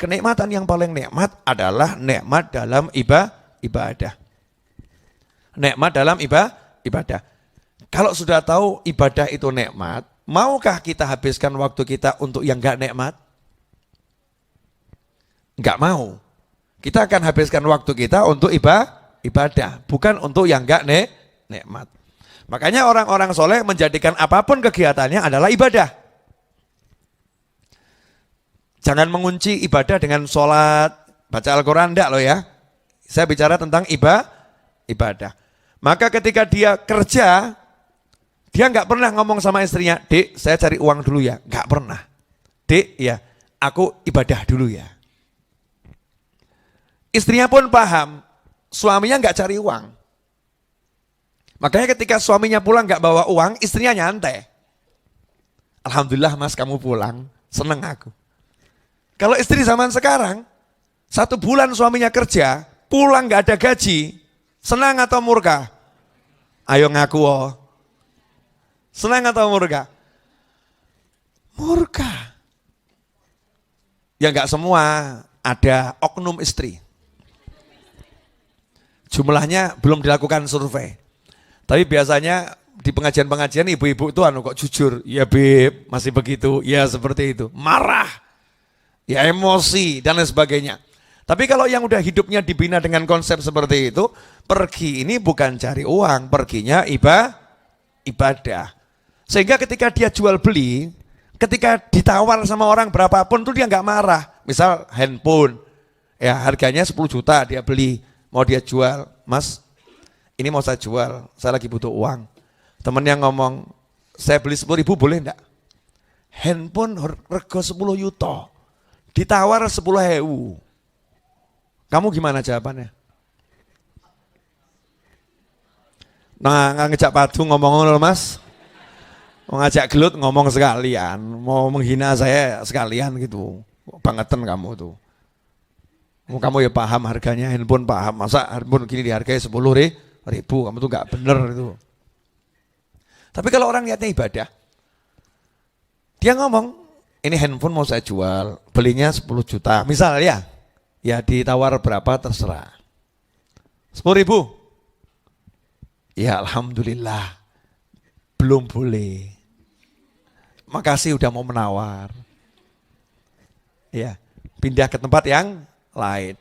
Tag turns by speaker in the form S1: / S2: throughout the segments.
S1: kenikmatan yang paling nikmat adalah nikmat dalam ibadah. Nikmat dalam ibadah. Kalau sudah tahu ibadah itu nikmat, maukah kita habiskan waktu kita untuk yang enggak nikmat? Enggak mau. Kita akan habiskan waktu kita untuk ibadah, bukan untuk yang enggak nikmat. Makanya orang-orang soleh menjadikan apapun kegiatannya adalah ibadah. Jangan mengunci ibadah dengan sholat, baca Al-Quran, enggak loh ya. Saya bicara tentang ibadah. Maka ketika dia kerja, dia enggak pernah ngomong sama istrinya, "Dek, saya cari uang dulu ya." Enggak pernah. "Dek, ya, aku ibadah dulu ya." Istrinya pun paham, suaminya enggak cari uang. Makanya ketika suaminya pulang enggak bawa uang, istrinya nyantai. "Alhamdulillah mas kamu pulang, seneng aku." Kalau istri zaman sekarang, 1 bulan suaminya kerja, pulang enggak ada gaji, senang atau murka? Ayo ngaku oh. Senang atau murka? Murka. Ya enggak semua, ada oknum istri. Jumlahnya belum dilakukan survei. Tapi biasanya di pengajian-pengajian ibu-ibu itu kok jujur. "Ya Beb, masih begitu." Ya seperti itu. Marah. Ya emosi dan lain sebagainya. Tapi kalau yang udah hidupnya dibina dengan konsep seperti itu, pergi ini bukan cari uang, perginya ibadah. Sehingga ketika dia jual beli, ketika ditawar sama orang berapapun tuh dia nggak marah. Misal handphone, ya harganya 10 juta dia beli, mau dia jual, "Mas, ini mau saya jual, saya lagi butuh uang." Temennya ngomong, "Saya beli 10.000 boleh enggak?" Handphone rego 10 juta. Ditawar 10.000. Kamu gimana jawabannya? Nah, ngajak padu ngomong loh mas. Mau ngajak gelut ngomong sekalian. Mau menghina saya sekalian gitu. Bangetan kamu tuh. Kamu ya paham harganya, handphone paham. Masa handphone gini dihargai 10.000, kamu tuh gak bener itu. Tapi kalau orang niatnya ibadah, dia ngomong, "Ini handphone mau saya jual, belinya 10 juta. Misal ya ditawar berapa terserah. 10.000. Ya alhamdulillah, belum boleh. Makasih udah mau menawar. Ya, pindah ke tempat yang lain.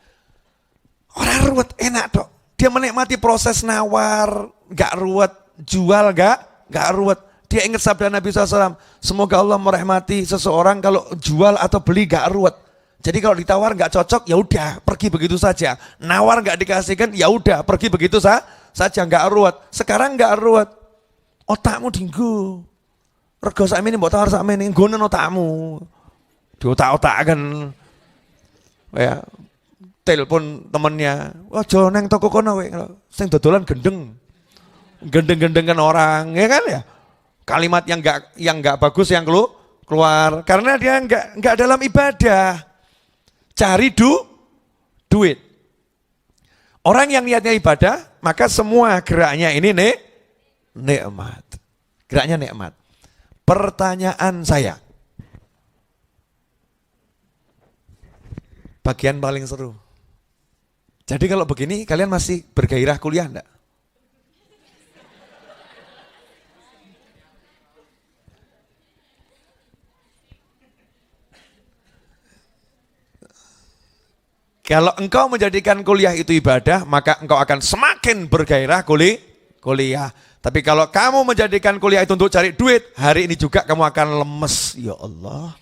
S1: Orang ruwet, enak dok. Dia menikmati proses nawar, gak ruwet. Jual gak ruwet. Dia ingat sabda Nabi SAW, semoga Allah merahmati seseorang kalau jual atau beli gak ruwet. Jadi kalau ditawar gak cocok, ya udah pergi begitu saja. Nawar gak dikasihkan, ya udah pergi begitu saja, gak ruwet. Sekarang gak ruwet. Otakmu dinggo. Rego sakmene mbok tawar sakmene, nggonen otakmu. Diotak-otaken. Ya, telepon temennya, "Aja neng toko kono kowe, sing dodolan gendeng." Gendeng-gendengan orang, ya kan ya? Kalimat yang enggak bagus yang keluar karena dia enggak dalam ibadah. Cari duit. Orang yang niatnya ibadah, maka semua geraknya ini nikmat. Geraknya nikmat. Pertanyaan saya. Bagian paling seru. Jadi kalau begini kalian masih bergairah kuliah enggak? Kalau engkau menjadikan kuliah itu ibadah, maka engkau akan semakin bergairah kuliah. Tapi kalau kamu menjadikan kuliah itu untuk cari duit, hari ini juga kamu akan lemes. Ya Allah.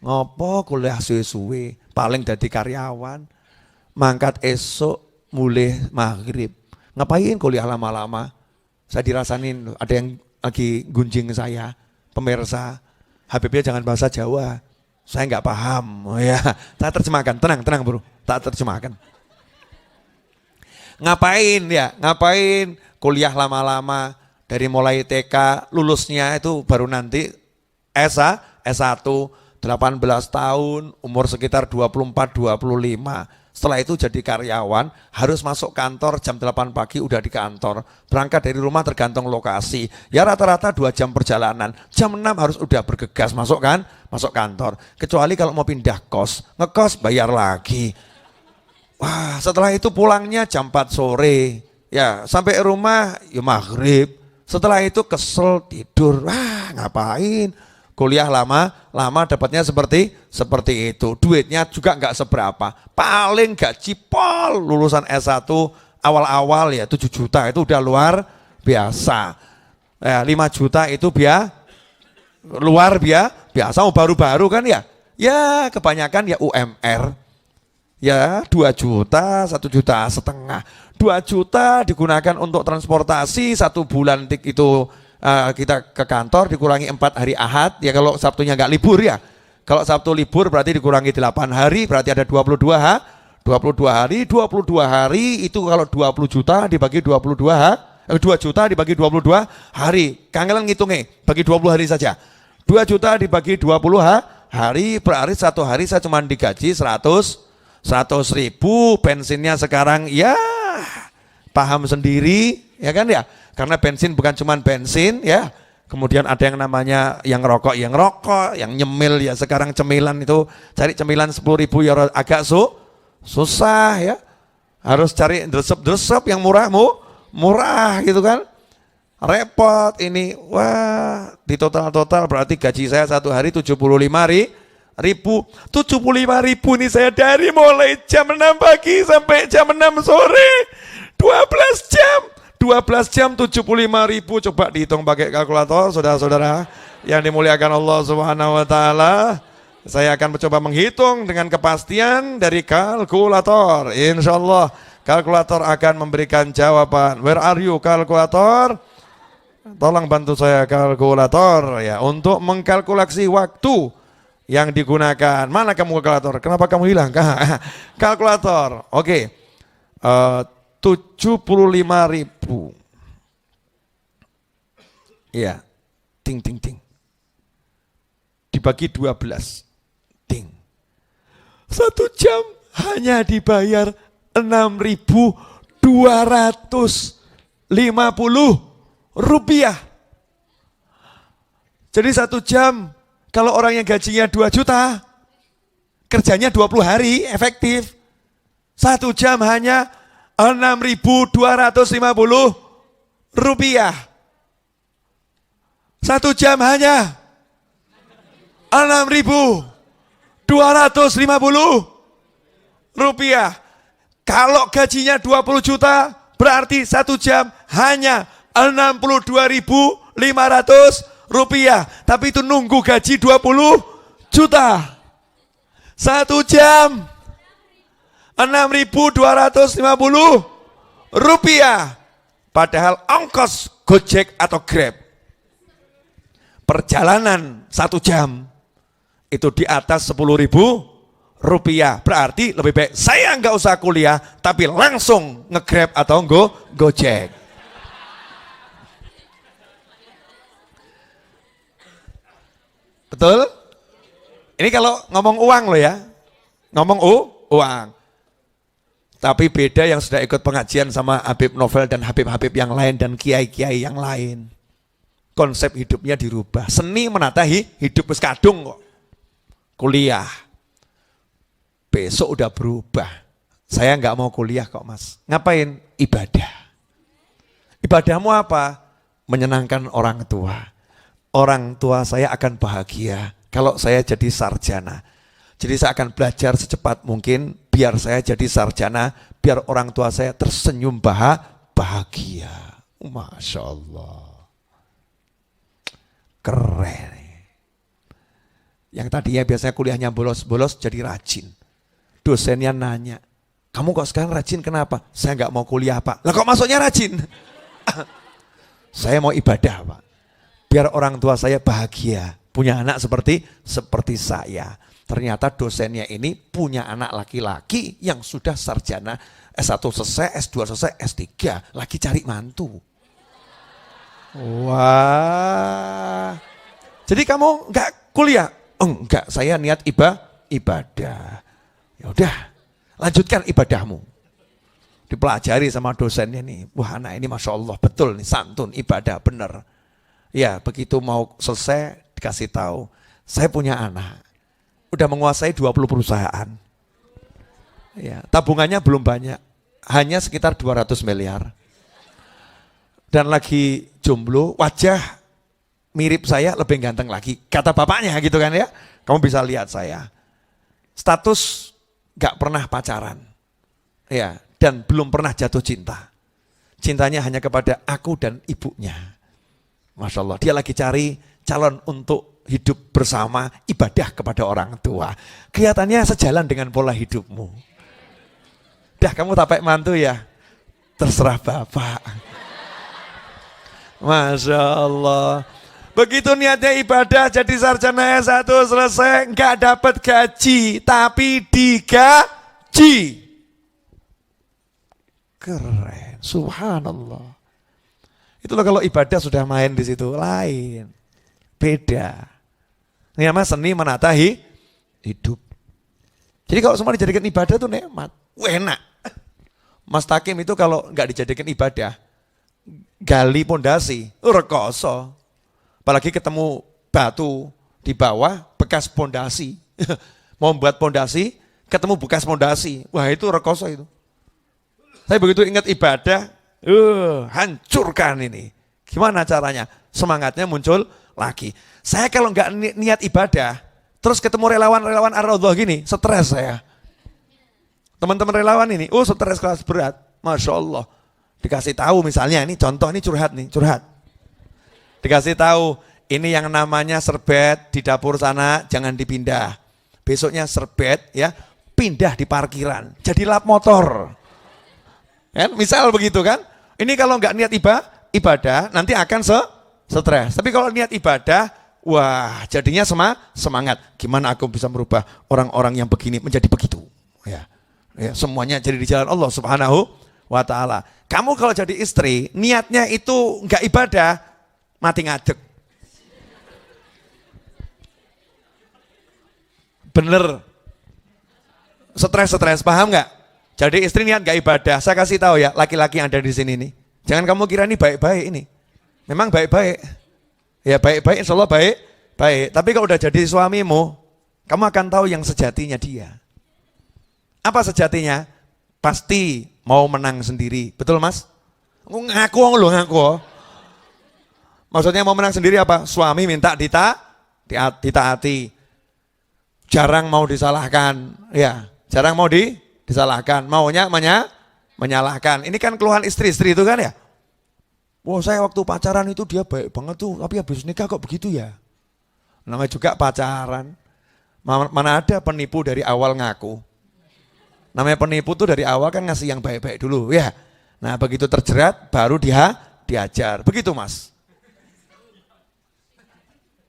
S1: Ngopo kuliah suwe-suwe, paling jadi karyawan, mangkat esok, mulai maghrib. Ngapain kuliah lama-lama? Saya dirasain, ada yang lagi gunjing saya, pemirsa, Habibnya jangan bahasa Jawa. Saya nggak paham, ya. Saya terjemahkan, tenang bro, tak terjemahkan. Ngapain kuliah lama-lama dari mulai TK, lulusnya itu baru nanti S1, 18 tahun, umur sekitar 24-25. Setelah itu jadi karyawan, harus masuk kantor jam 8 pagi udah di kantor. Berangkat dari rumah tergantung lokasi. Ya rata-rata 2 jam perjalanan. Jam 6 harus udah bergegas masuk kan? Masuk kantor. Kecuali kalau mau pindah kos, ngekos bayar lagi. Wah, setelah itu pulangnya jam 4 sore. Ya, sampai rumah ya maghrib. Setelah itu kesel tidur. Wah, ngapain? Kuliah lama dapatnya seperti itu. Duitnya juga nggak seberapa. Paling gaji pol lulusan S1 awal-awal ya 7 juta itu udah luar biasa. Ya, 5 juta itu luar biasa. Oh, baru-baru kan ya. Ya kebanyakan ya UMR. Ya 2 juta, 1,5 juta. 2 juta digunakan untuk transportasi 1 bulan itu. Kita ke kantor dikurangi 4 hari Ahad, ya kalau Sabtunya nggak libur ya. Kalau Sabtu libur berarti dikurangi 8 hari, berarti ada 22 hari. 22 hari itu kalau 20 juta dibagi 22 2 juta dibagi 22 hari. Kangelan ngitungnya, bagi 20 hari saja. 2 juta dibagi 20 hari, berarti 1 hari saya cuma digaji 100 ribu. Bensinnya sekarang ya paham sendiri, ya kan ya. Karena bensin bukan cuma bensin ya, kemudian ada yang namanya yang rokok, yang nyemil ya. Sekarang cemilan itu cari cemilan 10 ribu ya agak susah ya. Harus cari dresep yang murah gitu kan. Repot ini. Wah, di total berarti gaji saya 1 hari 75 ribu. 75 ribu ini saya dari mulai jam 6 pagi sampai jam 6 sore. 12 jam 75 ribu, coba dihitung pakai kalkulator saudara-saudara yang dimuliakan Allah Subhanahu wa taala. Saya akan mencoba menghitung dengan kepastian dari kalkulator. Insyaallah kalkulator akan memberikan jawaban. Where are you kalkulator? Tolong bantu saya kalkulator ya untuk mengkalkulasi waktu yang digunakan. Mana kamu kalkulator? Kenapa kamu hilang? Kalkulator. Oke. 75 ribu. Ya, ting. Dibagi 12. Ting. 1 jam hanya dibayar 6.250 rupiah. Jadi 1 jam, kalau orang yang gajinya 2 juta, kerjanya 20 hari efektif. 1 jam hanya 6.250 rupiah. 1 jam hanya 6.250 rupiah. Kalau gajinya 20 juta berarti 1 jam hanya 62.500 rupiah. Tapi itu nunggu gaji 20 juta. 1 jam 6.250 rupiah. Padahal ongkos Gojek atau Grab perjalanan 1 jam itu di atas 10.000 rupiah. Berarti lebih baik saya nggak usah kuliah tapi langsung nge-Grab atau Gojek. Betul? Ini kalau ngomong uang loh ya. Ngomong uang. Tapi beda yang sudah ikut pengajian sama Habib Novel dan Habib-Habib yang lain dan kiai-kiai yang lain. Konsep hidupnya dirubah. Seni menata hidup wis kadung kok. Kuliah. Besok udah berubah. Saya nggak mau kuliah kok mas. Ngapain? Ibadah. Ibadahmu apa? Menyenangkan orang tua. Orang tua saya akan bahagia kalau saya jadi sarjana. Jadi saya akan belajar secepat mungkin biar saya jadi sarjana, biar orang tua saya tersenyum bahagia. Masya Allah. Keren. Yang tadinya biasanya kuliahnya bolos-bolos jadi rajin. Dosennya nanya, kamu kok sekarang rajin kenapa? Saya nggak mau kuliah pak. Lah kok masuknya rajin? Saya mau ibadah pak. Biar orang tua saya bahagia. Punya anak seperti saya. Ternyata dosennya ini punya anak laki-laki yang sudah sarjana S1 selesai, S2 selesai, S3. Lagi cari mantu. Wah. Jadi kamu nggak kuliah? Enggak, saya niat ibadah. Ya udah, lanjutkan ibadahmu. Dipelajari sama dosennya nih. Wah, anak ini Masya Allah betul nih, santun, ibadah, bener. Ya, begitu mau selesai dikasih tahu, saya punya anak. Udah menguasai 20 perusahaan. Ya, tabungannya belum banyak. Hanya sekitar 200 miliar. Dan lagi jomblo, wajah mirip saya, lebih ganteng lagi. Kata bapaknya gitu kan ya. Kamu bisa lihat saya. Status gak pernah pacaran. Ya, dan belum pernah jatuh cinta. Cintanya hanya kepada aku dan ibunya. Masya Allah, dia lagi cari calon untuk hidup bersama, ibadah kepada orang tua. Kelihatannya sejalan dengan pola hidupmu. Dah kamu tapek mantu ya? Terserah bapak. Masya Allah. Begitu niatnya ibadah jadi sarjana S1 selesai, nggak dapat gaji, tapi digaji. Keren, subhanallah. Itulah kalau ibadah sudah main di situ, lain, beda. Ini namanya seni menata hidup. Jadi kalau semua dijadikan ibadah tuh nikmat, enak. Mas Takim itu kalau nggak dijadikan ibadah, gali pondasi, rekoso. Apalagi ketemu batu di bawah bekas pondasi. Mau buat pondasi, ketemu bekas pondasi. Wah itu rekoso itu. Saya begitu ingat ibadah, hancurkan ini. Gimana caranya? Semangatnya muncul lagi. Saya kalau nggak niat ibadah, terus ketemu relawan-relawan Ar-Raudhah gini, stres saya. Teman-teman relawan ini, stres kelas berat, Masya Allah. Dikasih tahu misalnya, ini contoh, ini curhat. Dikasih tahu, ini yang namanya serbet di dapur sana, jangan dipindah. Besoknya serbet ya, pindah di parkiran, jadi lap motor. Kan? Misal begitu kan, ini kalau nggak niat ibadah, nanti akan stres. Tapi kalau niat ibadah, wah jadinya semangat. Gimana aku bisa merubah orang-orang yang begini menjadi begitu. Ya, semuanya jadi di jalan Allah Subhanahu wa ta'ala. Kamu kalau jadi istri, niatnya itu nggak ibadah, mati ngadeg. Bener. Stres, paham nggak? Jadi istri niat nggak ibadah. Saya kasih tahu ya, laki-laki yang ada di sini nih. Jangan kamu kira ini baik-baik ini. Memang baik-baik. Ya baik-baik, insya Allah baik. Tapi kalau udah jadi suamimu, kamu akan tahu yang sejatinya dia. Apa sejatinya? Pasti mau menang sendiri. Betul mas? Ngaku. Maksudnya mau menang sendiri apa? Suami minta ditaati. Jarang mau disalahkan. Ya, jarang mau disalahkan. Maunya menyalahkan. Ini kan keluhan istri-istri itu kan ya? Wah saya waktu pacaran itu dia baik banget tuh. Tapi habis nikah kok begitu ya? Namanya juga pacaran. Mana ada penipu dari awal ngaku. Namanya penipu tuh dari awal kan ngasih yang baik-baik dulu ya. Nah begitu terjerat baru diajar. Begitu mas.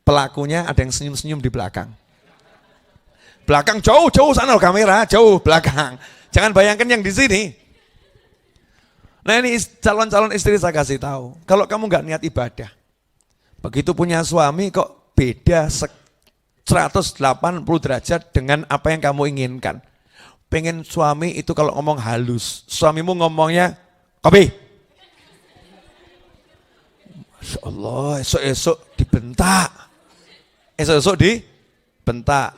S1: Pelakunya ada yang senyum-senyum di belakang. Belakang jauh sana kamera, jauh belakang. Jangan bayangkan yang di sini. Nah ini calon-calon istri saya kasih tahu. Kalau kamu nggak niat ibadah. Begitu punya suami kok beda 180 derajat dengan apa yang kamu inginkan. Pengen suami itu kalau ngomong halus, suamimu ngomongnya kopi. Masya Allah, esok-esok dibentak. Esok-esok dibentak.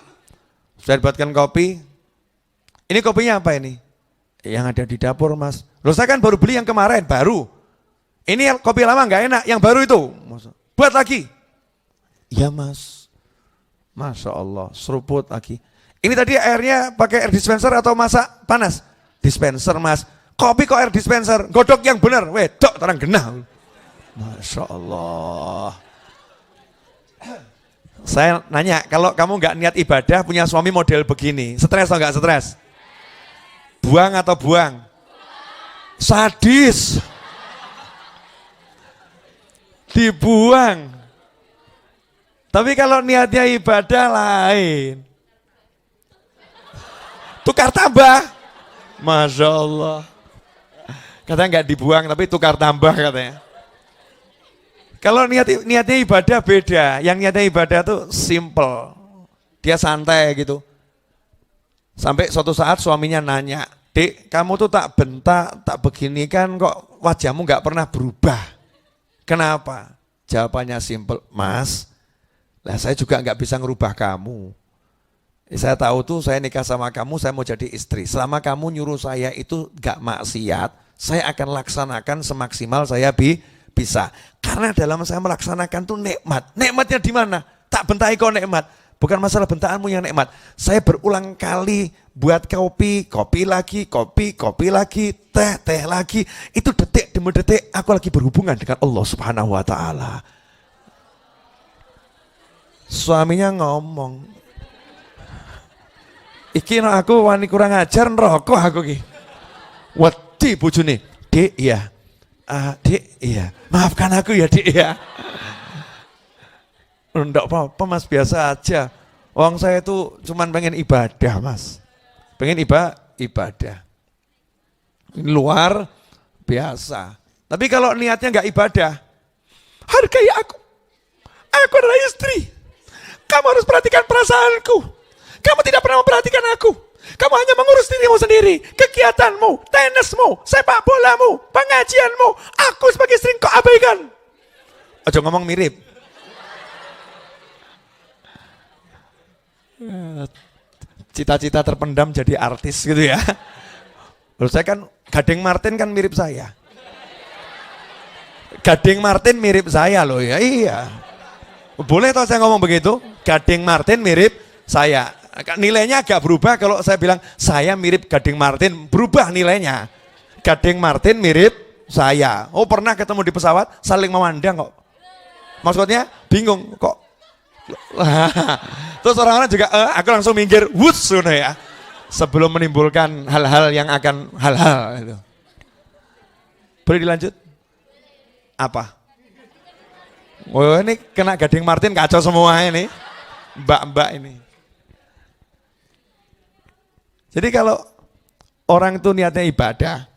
S1: Sudah dibuatkan kopi. Ini kopinya apa ini? Yang ada di dapur mas. Loh saya kan baru beli yang kemarin, baru. Ini kopi lama nggak enak, yang baru itu. Buat lagi. Iya mas. Masya Allah, seruput lagi. Ini tadi airnya pakai air dispenser atau masak panas? Dispenser mas. Kopi kok air dispenser? Godok yang benar. Wedok terang genah. Masya Allah. Saya nanya, kalau kamu nggak niat ibadah punya suami model begini, stres atau nggak stres? Buang atau buang? Sadis. Dibuang. Tapi kalau niatnya ibadah lain. Tukar tambah. Masya Allah. Katanya nggak dibuang tapi tukar tambah katanya. Kalau niatnya ibadah beda. Yang niatnya ibadah tuh simple. Dia santai gitu. Sampai suatu saat suaminya nanya, "Dek, kamu tuh tak bentak, tak begini kan kok wajahmu gak pernah berubah. Kenapa?" Jawabannya simpel, "Mas, lah saya juga gak bisa ngerubah kamu. Saya tahu tuh saya nikah sama kamu, saya mau jadi istri. Selama kamu nyuruh saya itu gak maksiat, saya akan laksanakan semaksimal saya bisa. Karena dalam saya melaksanakan tuh nikmat. Nikmatnya di mana? Tak bentai kau nikmat. Bukan masalah bentaanmu yang nikmat. Saya berulang kali buat kopi, kopi lagi, kopi lagi, teh lagi. Itu detik demi detik aku lagi berhubungan dengan Allah Subhanahu wa taala." Suaminya ngomong, "Iki no aku wani kurang ajar ngerokok aku ki." Wedi bojone, "Dek iya. Dek iya. Maafkan aku ya, Dek ya." Enggak apa-apa Mas, biasa aja. Wong saya itu cuman pengen ibadah Mas. Pengen ibadah. Ini luar biasa. Tapi kalau niatnya enggak ibadah, hargai aku. Aku adalah istri. Kamu harus perhatikan perasaanku. Kamu tidak pernah memperhatikan aku. Kamu hanya mengurus dirimu sendiri. Kegiatanmu, tenismu, sepak bolamu, pengajianmu. Aku sebagai istri kau abaikan. Aja ngomong mirip. Cita-cita terpendam jadi artis gitu ya. Lalu saya kan, Gading Martin kan mirip saya. Gading Martin mirip saya loh ya, iya. Boleh toh saya ngomong begitu? Gading Martin mirip saya. Nilainya agak berubah kalau saya bilang saya mirip Gading Martin, berubah nilainya. Gading Martin mirip saya. Oh pernah ketemu di pesawat, saling memandang kok. Maksudnya bingung kok. Terus orang-orang juga aku langsung minggir wus ya, sebelum menimbulkan hal-hal yang akan itu. Boleh dilanjut? Apa? Oh ini kena Gading Martin kacau semua ini, mbak-mbak ini. Jadi kalau orang itu niatnya ibadah,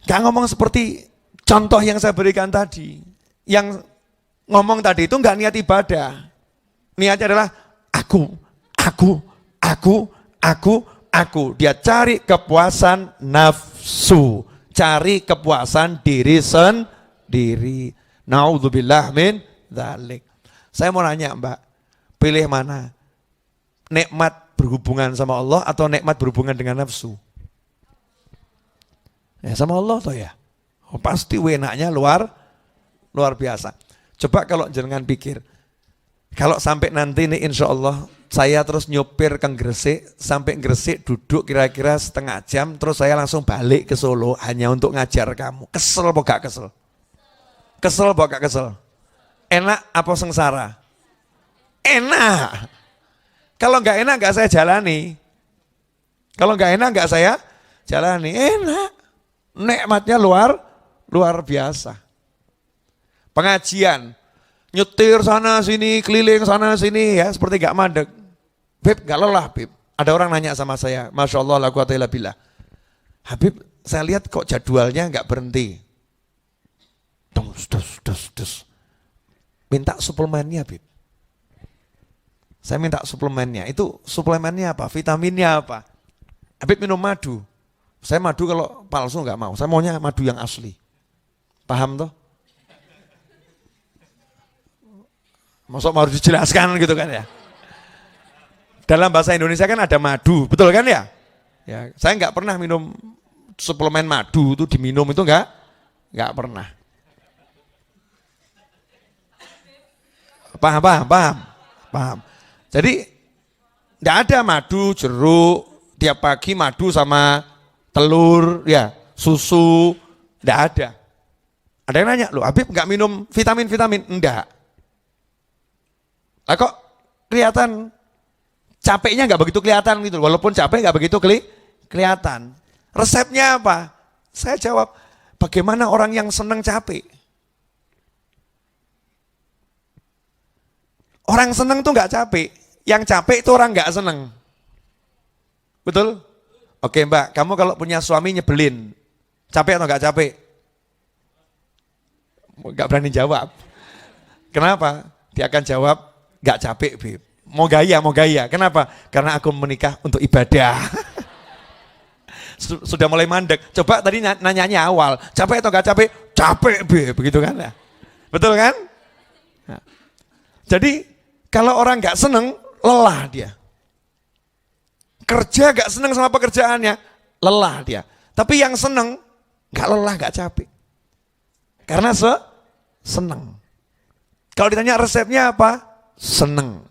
S1: gak ngomong seperti contoh yang saya berikan tadi, yang ngomong tadi itu gak niat ibadah. Niatnya adalah aku. Dia cari kepuasan nafsu, cari kepuasan diri sendiri. Naudzubillah min dzalik. Saya mau nanya Mbak, pilih mana? Nikmat berhubungan sama Allah atau nikmat berhubungan dengan nafsu? Ya sama Allah toh ya. Oh, pasti enaknya luar biasa. Coba kalau jenengan pikir, kalau sampai nanti nih insya Allah saya terus nyopir ke Gresik, sampai Gresik duduk kira-kira setengah jam, terus saya langsung balik ke Solo hanya untuk ngajar kamu. Kesel apa gak kesel? Kesel apa gak kesel? Enak apa sengsara? Enak. Kalau gak enak gak saya jalani. Kalau gak enak gak saya jalani. Enak. Nikmatnya luar biasa. Pengajian. Nyetir sana sini, keliling sana sini ya, seperti gak mandek. Beb, gak lelah Beb. Ada orang nanya sama saya, Masya Allah, la quwata illa billah. Habib, saya lihat kok jadwalnya gak berhenti. Dus. Minta suplemennya Beb. Saya minta suplemennya. Itu suplemennya apa? Vitaminnya apa? Habib minum madu. Saya madu kalau palsu gak mau. Saya maunya madu yang asli. Paham toh? Maksud mau dijelaskan gitu kan ya. Dalam bahasa Indonesia kan ada madu, betul kan ya? Ya, saya nggak pernah minum suplemen madu itu diminum itu nggak pernah. Paham. Jadi nggak ada madu jeruk tiap pagi madu sama telur ya susu nggak ada. Ada yang nanya, loh Habib nggak minum vitamin? Enggak. Lah kok kelihatan capeknya nggak begitu kelihatan gitu, walaupun capek nggak begitu kelihatan. Resepnya apa? Saya jawab, bagaimana orang yang senang capek? Orang senang tuh nggak capek, yang capek itu orang nggak senang. Betul? Oke Mbak, kamu kalau punya suami nyebelin, capek atau nggak capek? Nggak berani jawab. Kenapa? Dia akan jawab, gak capek Beb, Mau gaya. Kenapa? Karena aku menikah untuk ibadah. Sudah mulai mandek. Coba tadi nanyanya awal, capek atau gak capek? Capek, begitu kan ya? Betul kan? Nah. Jadi kalau orang gak seneng, lelah dia. Kerja gak seneng sama pekerjaannya, lelah dia. Tapi yang seneng, gak lelah, gak capek. Karena seneng. Kalau ditanya resepnya apa? Seneng.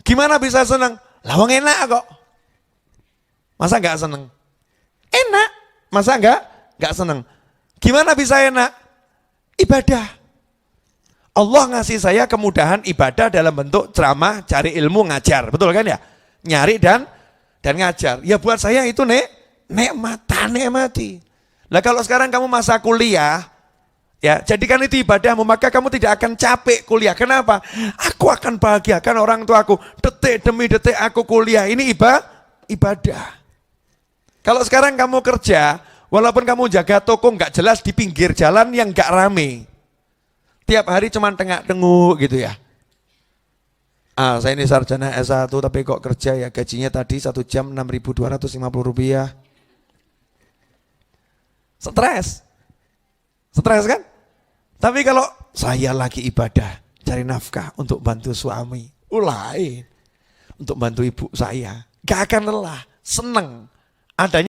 S1: Gimana bisa seneng? Lawang enak kok. Masa enggak seneng? Enak. Masa enggak seneng? Gimana bisa enak? Ibadah. Allah ngasih saya kemudahan ibadah dalam bentuk ceramah, cari ilmu, ngajar. Betul kan ya? Nyari dan ngajar. Ya buat saya itu nikmati. Nah kalau sekarang kamu masa kuliah, ya jadikan itu ibadahmu, maka kamu tidak akan capek kuliah. Kenapa? Aku akan bahagiakan orang tuaku. Detik demi detik aku kuliah. Ini ibadah. Kalau sekarang kamu kerja, walaupun kamu jaga toko nggak jelas di pinggir jalan yang nggak rame, tiap hari cuma tengah-tenguk gitu ya. Saya ini sarjana S1 tapi kok kerja ya gajinya tadi 1 jam 6.250 rupiah. Stres kan? Tapi kalau saya lagi ibadah, cari nafkah untuk bantu suami, lain. Untuk bantu ibu saya, gak akan lelah, seneng. Adanya